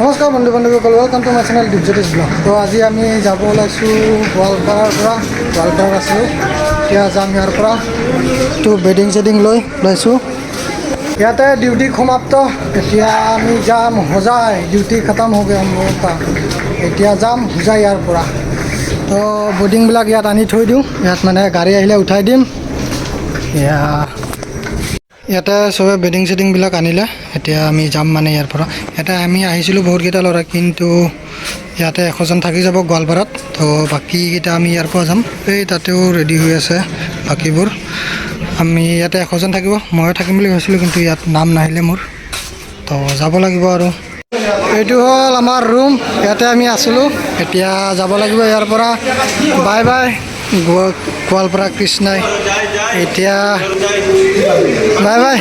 নমস্কাৰ বন্ধু বান্ধৱীসকল, welcome to my channel Dipjyotish blog. তো আজি আমি যাব ওলাইছোঁ গোৱালপাৰাৰ পৰা। গোৱালপাৰাত আছিলোঁ, এতিয়া যাম ইয়াৰ পৰা। তো বেডিং চেডিং লৈ ওলাইছোঁ। ইয়াতে ডিউটি সমাপ্ত, এতিয়া আমি যাম হোজাই। ডিউটি খতম হ'ব গ'ল, এতিয়া যাম হোজাই ইয়াৰ পৰা। তো বেডিংবিলাক ইয়াত আনি থৈ দিওঁ, ইয়াত মানে গাড়ী আহিলে উঠাই দিম। ইয়াতে চবে বেডিং চেডিংবিলাক আনিলে, এতিয়া আমি যাম মানে ইয়াৰ পৰা। ইয়াতে আমি আহিছিলোঁ বহুতকেইটা ল'ৰা, কিন্তু ইয়াতে 100জন থাকি যাব গোৱালপাৰাত। তো বাকীকেইটা আমি ইয়াৰ পৰা যাম। এই তাতেও ৰেডি হৈ আছে বাকীবোৰ। আমি ইয়াতে 100জন থাকিব, ময়ো থাকিম বুলি ভাবিছিলোঁ, কিন্তু ইয়াত নাম নাহিলে মোৰ। তো যাব লাগিব আৰু। এইটো হ'ল আমাৰ ৰুম, ইয়াতে আমি আছিলোঁ। এতিয়া যাব লাগিব ইয়াৰ পৰা। বাই বাই গোৱালপাৰা কৃষ্ণাই। এতিয়া বাই বাই,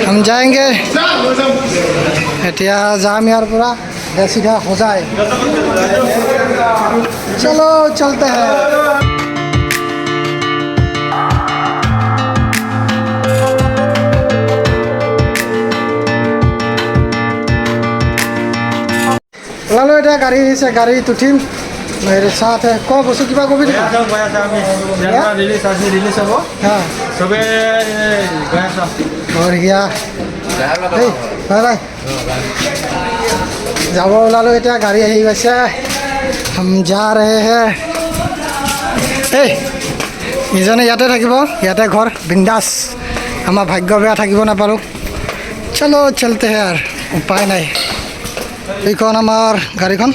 हम जाएंगे। এতিয়া যাম ইয়াৰ পৰা চিধা হোজাই। চলো চলতে हैं। ওলালো, এতিয়া গাড়ী আহিছে, গাড়ীত উঠিম। मेरे साथ है क बसु किबा कबि ৰিলিজ হ'ব हाँ চবে গৈ আছা बढ़िया। এই বাই বাই, যাব ওলালো। এতিয়া গাড়ী আহি গৈছে, हम जा रहे हैं। এই ইজনে ইয়াতে থাকিব, ইয়াতে ঘৰ বিন্দাছ। আমাৰ ভাগ্য বেয়া, থাকিব নাপালোঁ। চলো চলতে হে আৰু, উপায় নাই। এইখন আমাৰ গাড়ীখন,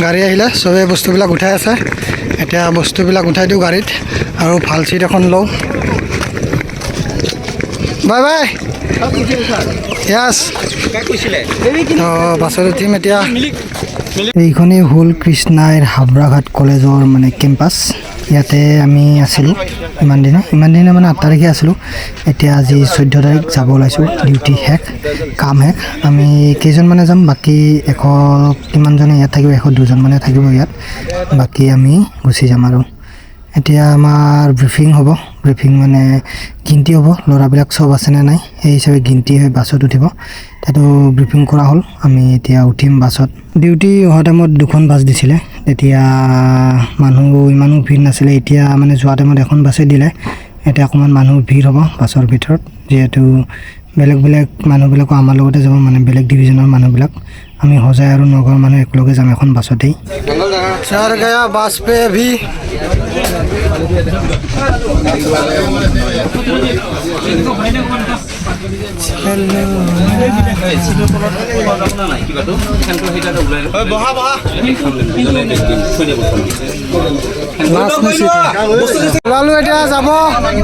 গাড়ী আহিলে চবে বস্তুবিলাক উঠাই আছে। এতিয়া বস্তুবিলাক উঠাই দিওঁ গাড়ীত, আৰু ভাল চিট এখন লওঁ। বাই বাই, য়েছ। বাছত উঠিম এতিয়া। এইখনেই হ'ল কৃষ্ণাইৰ হাবৰাঘাট কলেজৰ মানে কেম্পাছ। ইয়াতে আমি আছিলোঁ ইমান দিনে মানে 8 তাৰিখে আছিলোঁ। এতিয়া আজি 14 তাৰিখ যাব ওলাইছোঁ। ডিউটি শেষ, কাম শেষ। আমি কেইজনমানে যাম, বাকী 100 কিমানজনে ইয়াত থাকিব, 102জন মানে থাকিব ইয়াত। বাকী আমি গুচি যাম আৰু। এতিয়া আমাৰ ব্ৰিফিং হ'ব। ব্ৰিফিং মানে গিনতি হ'ব, ল'ৰাবিলাক চব আছেনে নাই সেই হিচাপে গিনতি হৈ বাছত উঠিব। তাতো ব্ৰিফিং কৰা হ'ল। আমি এতিয়া উঠিম বাছত। ডিউটি অহা টাইমত 2খন বাছ দিছিলে, তেতিয়া ইমানো ভিৰ নাছিলে। এতিয়া মানে যোৱা টাইমত 1খন বাছে দিলে। এতিয়া অকণমান মানুহ ভিৰ হ'ব বাছৰ ভিতৰত, যিহেতু বেলেগ মানুহবিলাকো আমাৰ লগতে যাব, মানে বেলেগ ডিভিজনৰ মানুহবিলাক। আমি হোজাই আৰু নগাঁৱৰ মানুহ একেলগে যাম এখন বাছতেই। চৰ গয়া বাছ পে ভি। ওলালো, এতিয়া যাব।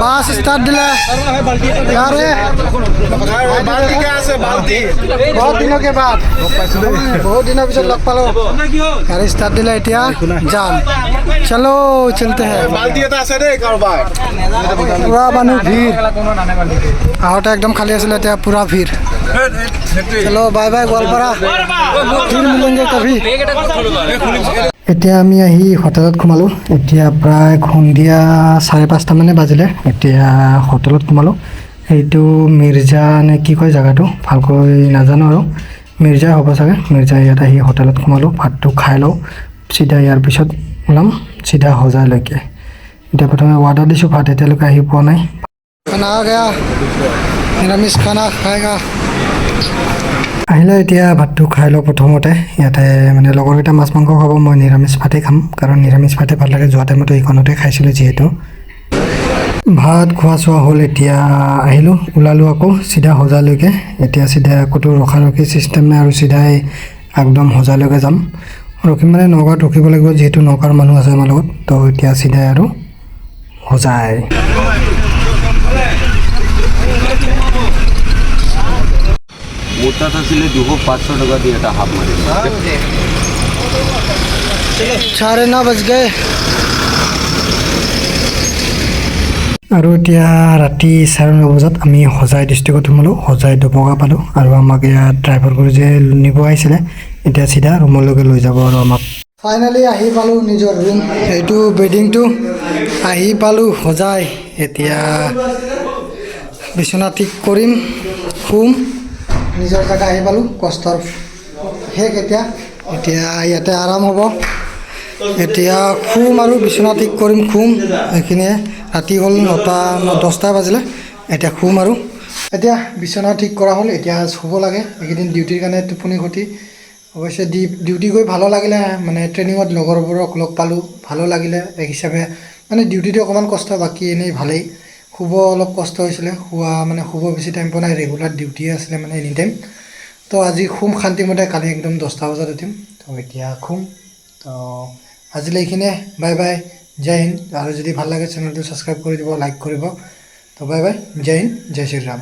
বাছ ষ্টাৰ্ট দিলে। বহুত দিনৰ পিছত লগ পালোঁ। গাড়ী ষ্টাৰ্ট দিলে, এতিয়া যাম। চলো চলতে হে। পুৰা মানুহ ভিৰ, আহোঁতে একদম খালী আছিলে, এতিয়া পুৰা ভিৰ। চলো বাই বাই গোৱালপাৰা, ফিৰ মিলেংগে কভি। এতিয়া আমি আহি হোটেলত সোমালোঁ। এতিয়া প্ৰায় সন্ধিয়া 5:30 মানে বাজিলে। এতিয়া হোটেলত সোমালোঁ। এইটো মিৰ্জা নে কি কয় জেগাটো, ভালকৈ নাজানো আৰু। মিৰ্জা হ'ব চাগে। মিৰ্জা ইয়াত আহি হোটেলত সোমালোঁ। ভাতটো খাই লওঁ, চিধা ইয়াৰ পিছত ওলাম চিধা হোজাইলৈকে। এতিয়া প্ৰথমে অৰ্ডাৰ দিছোঁ, ভাত এতিয়ালৈকে আহি পোৱা নাই। খানা আ গয়া, নিৰামিষ খানা খায়েগা। আহিলে, এতিয়া ভাতটো খাই লওঁ প্ৰথমতে। ইয়াতে মানে লগৰকেইটা মাছ মাংস খাব, মই নিৰামিষ ভাতেই খাম, কাৰণ নিৰামিষ ভাতে ভাল লাগে। যোৱা টাইমতো এইখনতে খাইছিলোঁ যিহেতু। ভাত খোৱা চোৱা হ'ল। এতিয়া আহিলোঁ, ওলালোঁ আকৌ চিধা হোজাইলৈকে। এতিয়া চিধা ক'তো ৰখি চিষ্টেম নাই, আৰু চিধাই একদম হোজাইলৈকে যাম। ৰখিম মানে নগাঁৱত ৰখিব লাগিব, যিহেতু নগাঁৱৰ মানুহ আছে আমাৰ লগত। তো এতিয়া চিধাই আৰু হোজাই। মোৰ তাত আছিলে 200-500 টকা দি এটা হাফ মাৰিম। 9:30 বাজ গয়ে। আৰু এতিয়া ৰাতি 9:30 বজাত আমি হোজাই ডিষ্ট্ৰিক্টত সোমালোঁ। হোজাই দবগা পালোঁ, আৰু আমাক ইয়াত ড্ৰাইভাৰ কৰি যে নিব আহিছিলে, এতিয়া চিধা ৰুমলৈকে লৈ যাব আৰু আমাক। ফাইনেলি আহি পালোঁ নিজৰ ৰুম। এইটো বেডিংটো আহি পালোঁ হোজাই। এতিয়া বিচনা ঠিক কৰিম, শুম। নিজৰ জেগা আহি পালোঁ, কষ্টৰ শেষ এতিয়া ইয়াতে আৰাম হ'ব এতিয়া খুম আৰু বিচনা ঠিক কৰিম খুম এইখিনিয়ে ৰাতি হ'ল 9টা 10টা বাজিলে এতিয়া খুম আৰু এতিয়া বিচনা ঠিক কৰা হ'ল এতিয়া শুব লাগে এইকেইদিন ডিউটিৰ কাৰণে টোপনি ক্ষতি অৱশ্যে ডিউটি গৈ ভালো লাগিলে মানে ট্ৰেইনিঙত লগৰবোৰক লগ পালোঁ ভালো লাগিলে এক হিচাপে মানে ডিউটিটো অকণমান কষ্ট বাকী এনেই ভালেই শুব অলপ কষ্ট হৈছিলে শুব বেছি টাইম পোৱা নাই ৰেগুলাৰ ডিউটিয়ে আছিলে মানে এনি টাইম তো আজি খুম শান্তিমতে কালি একদম 10টা বজাত উঠিম তো এতিয়া খুম তো আজিলৈ এইখিনিয়ে বাই বাই জয় হিন্দ আৰু যদি ভাল লাগে চেনেলটো ছাবস্ক্ৰাইব কৰি দিব লাইক কৰিব তো বাই বাই জয় হিন্দ জয় শ্ৰীৰাম